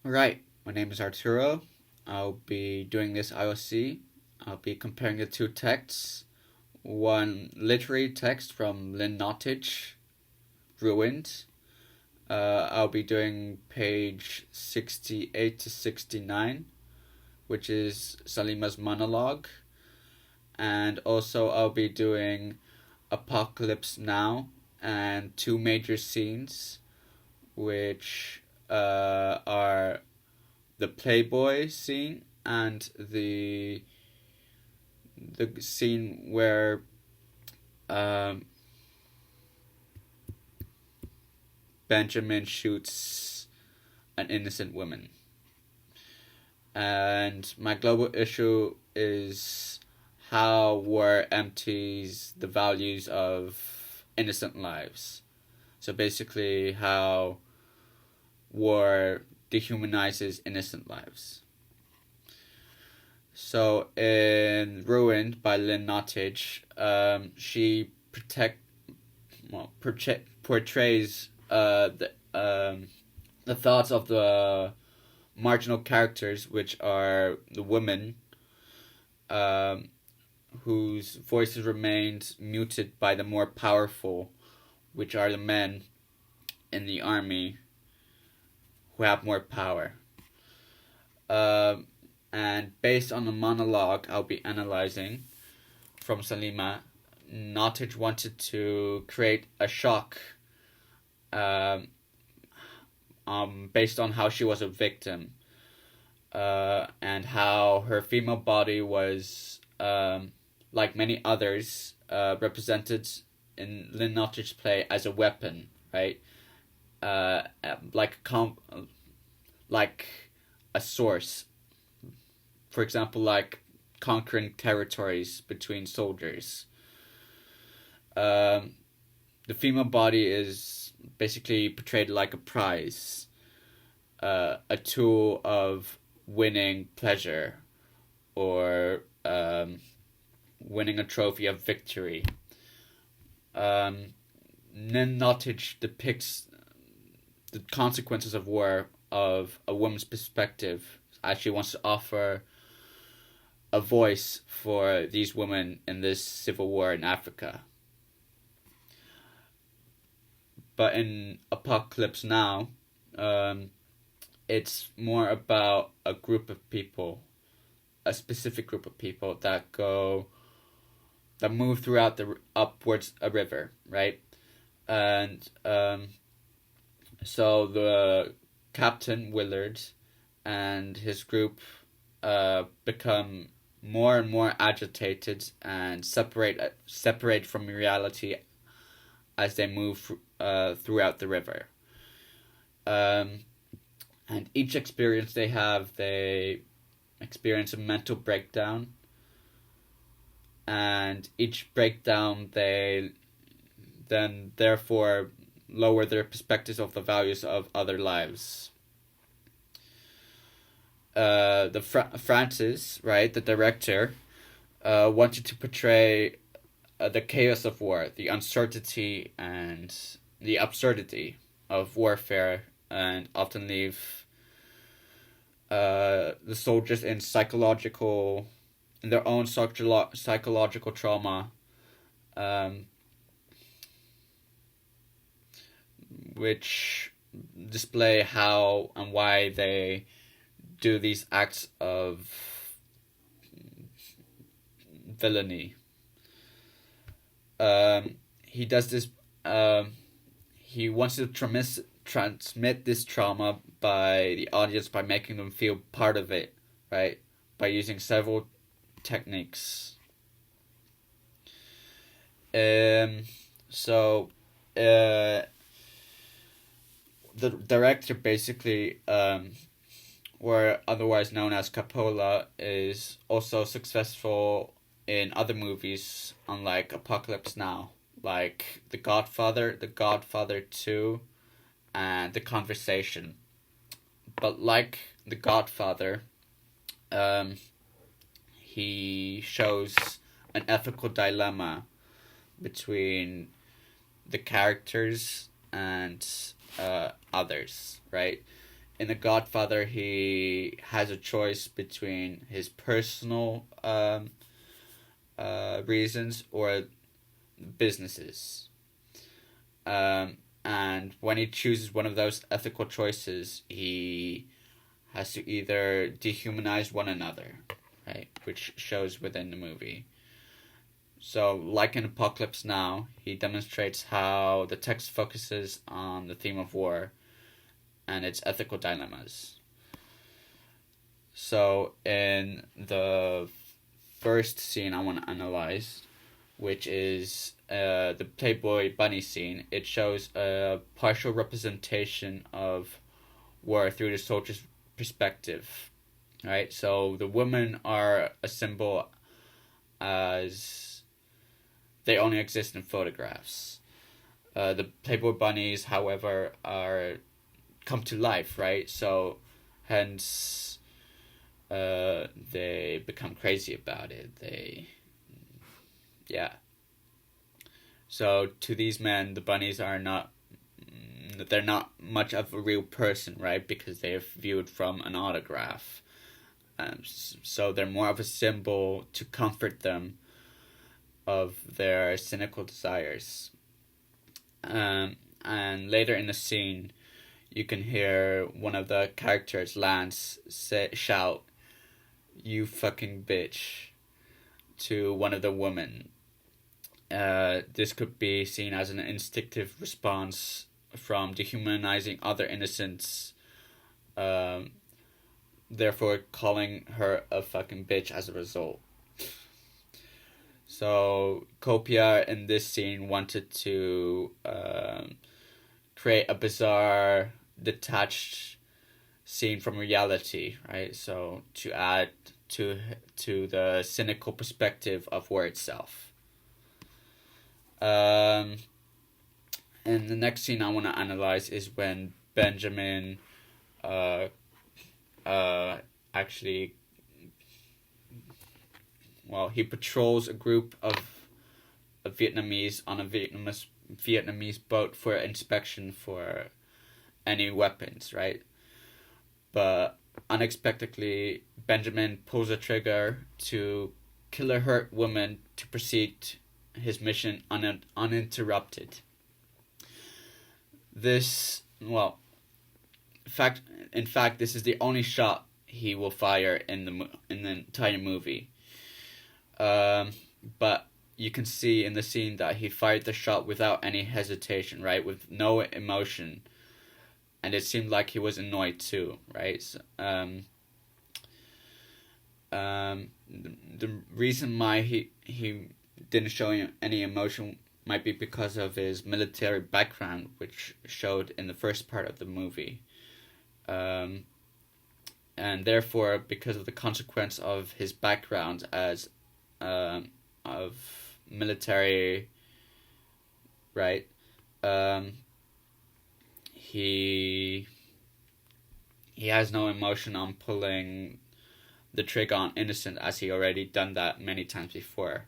Alright, my name is Arturo. I'll be doing this IOC. I'll be comparing the two texts. One literary text from Lynn Nottage, Ruined. I'll be doing page 68 to 69, which is Salima's monologue. And also, I'll be doing Apocalypse Now and two major scenes, which are the Playboy scene and the scene where um, Benjamin shoots an innocent woman. And my global issue is how war empties the values of innocent lives. So basically, how war dehumanizes innocent lives. So in Ruined by Lynn Nottage, she portrays the thoughts of the marginal characters, which are the women, whose voices remained muted by the more powerful, which are the men in the army who have more power. And based on the monologue I'll be analyzing from Salima, Nottage wanted to create a shock based on how she was a victim, and how her female body was, like many others, represented in Lynn Nottage's play as a weapon, right? Like a source. For example, like conquering territories between soldiers. The female body is basically portrayed like a prize, a tool of winning pleasure, or winning a trophy of victory. Lynn Nottage depicts the consequences of war of a woman's perspective, as she wants to offer a voice for these women in this civil war in Africa. But in Apocalypse Now, it's more about a group of people, a specific group of people that move throughout upwards a river, right? And so the Captain Willard and his group become more and more agitated and separate from reality as they move throughout the river. And each experience they experience a mental breakdown, and each breakdown they then therefore lower their perspectives of the values of other lives. Francis, right, the director, wanted to portray the chaos of war, the uncertainty and the absurdity of warfare, and often leave the soldiers in their own psychological trauma, which display how and why they do these acts of villainy. He does this. He wants to transmit this trauma by the audience by making them feel part of it, right? By using several techniques. So, the director basically, or otherwise known as Coppola, is also successful in other movies, unlike Apocalypse Now, like The Godfather, The Godfather 2, and The Conversation. But like The Godfather, he shows an ethical dilemma between the characters and others, right? in The Godfather, he has a choice between his personal reasons or businesses. And when he chooses one of those ethical choices, he has to either dehumanize one another, right? Which shows within the movie. So, like in Apocalypse Now, he demonstrates how the text focuses on the theme of war and its ethical dilemmas. So, in the first scene I want to analyze, which is the Playboy Bunny scene, it shows a partial representation of war through the soldier's perspective, right? So the women are a symbol as they only exist in photographs. The Playboy bunnies, however, are come to life, right? So hence they become crazy about it. Yeah. So to these men, the bunnies are they're not much of a real person, right? Because they're viewed from an autograph. So they're more of a symbol to comfort them of their cynical desires. And later in the scene, you can hear one of the characters, Lance, shout, "You fucking bitch," to one of the women. This could be seen as an instinctive response from dehumanizing other innocents, therefore calling her a fucking bitch as a result. So Copia in this scene wanted to create a bizarre, detached scene from reality, right? So to add to the cynical perspective of war itself. And the next scene I want to analyze is when Benjamin actually, well, he patrols a group of Vietnamese on a Vietnamese boat for inspection for any weapons, right? But unexpectedly, Benjamin pulls a trigger to kill a hurt woman to proceed his mission uninterrupted. This, well, in fact, this is the only shot he will fire in the entire movie. But you can see in the scene that he fired the shot without any hesitation, right? With no emotion. And it seemed like he was annoyed too, right? So, the reason why he didn't show any emotion might be because of his military background, which showed in the first part of the movie. And therefore, because of the consequence of his background as of military, right? He has no emotion on pulling the trigger on innocent, as he already done that many times before.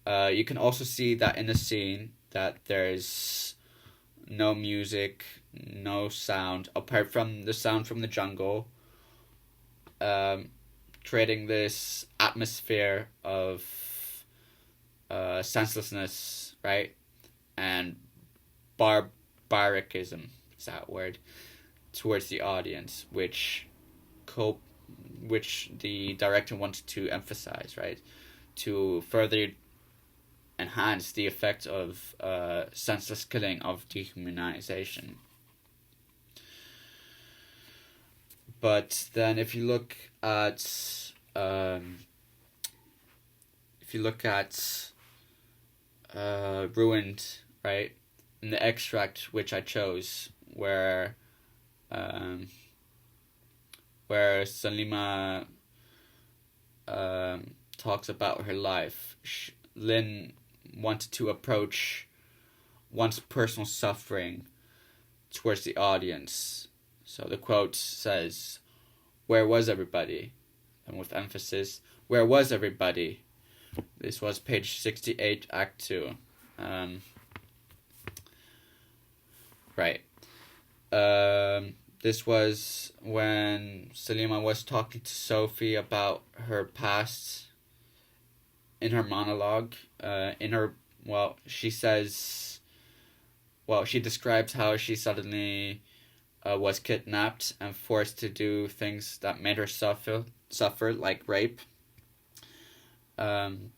You can also see that in the scene that there's no music, no sound, apart from the sound from the jungle, creating this atmosphere of senselessness, right? And barbaricism, is that word, towards the audience, which the director wants to emphasize, right? To further enhance the effect of senseless killing, of dehumanization. But then if you look at Ruined, right, in the extract which I chose, where Salima talks about her life, Lynn wanted to approach one's personal suffering towards the audience. So the quote says, "Where was everybody?" And with emphasis, "Where was everybody?" This was page 68, Act 2. Right. This was when Salima was talking to Sophie about her past in her monologue. She says, she describes how she suddenly was kidnapped and forced to do things that made her suffer like rape. And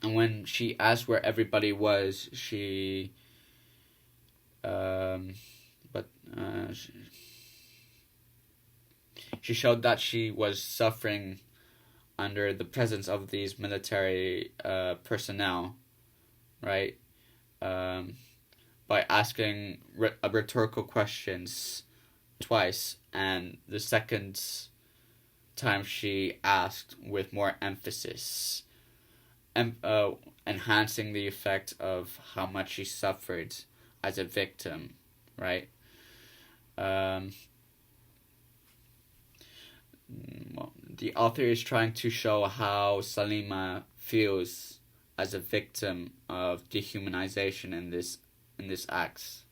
when she asked where everybody was, she showed that she was suffering under the presence of these military personnel, right? By asking rhetorical questions twice, and the second time she asked with more emphasis, enhancing the effect of how much she suffered as a victim, right? The author is trying to show how Salima feels as a victim of dehumanization in this act,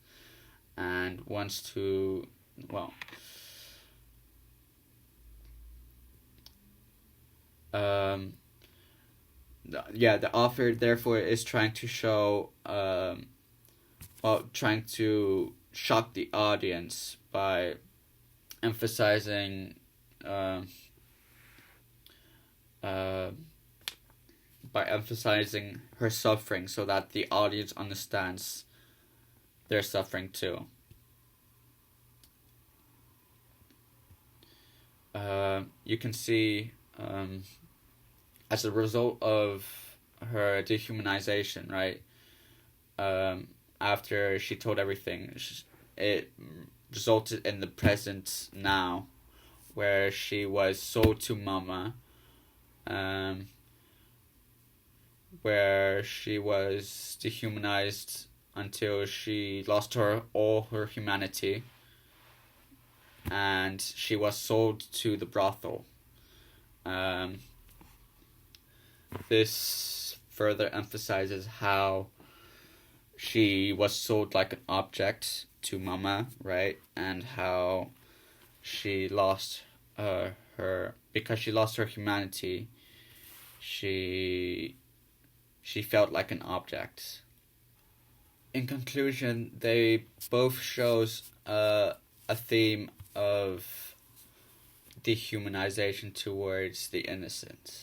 and wants to the author therefore is trying to show trying to shock the audience by emphasizing her suffering so that the audience understands their suffering too. You can see as a result of her dehumanization, right? After she told everything, it resulted in the present now, where she was sold to Mama, where she was dehumanized until she lost all her humanity, and she was sold to the brothel. This further emphasizes how she was sold like an object to Mama, right? And how she lost because she lost her humanity, she felt like an object. In conclusion, they both shows a theme of dehumanization towards the innocent.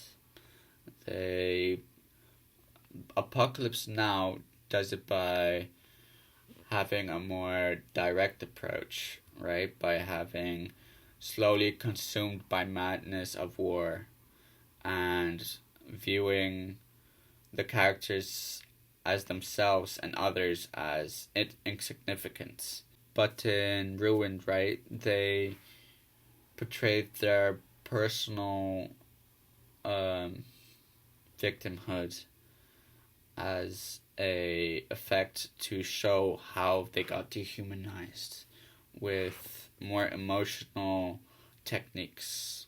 Apocalypse Now does it by having a more direct approach, right? By having slowly consumed by madness of war and viewing the characters as themselves and others as insignificant. But in Ruined, right, they portrayed their personal victimhood as a effect to show how they got dehumanized with more emotional techniques.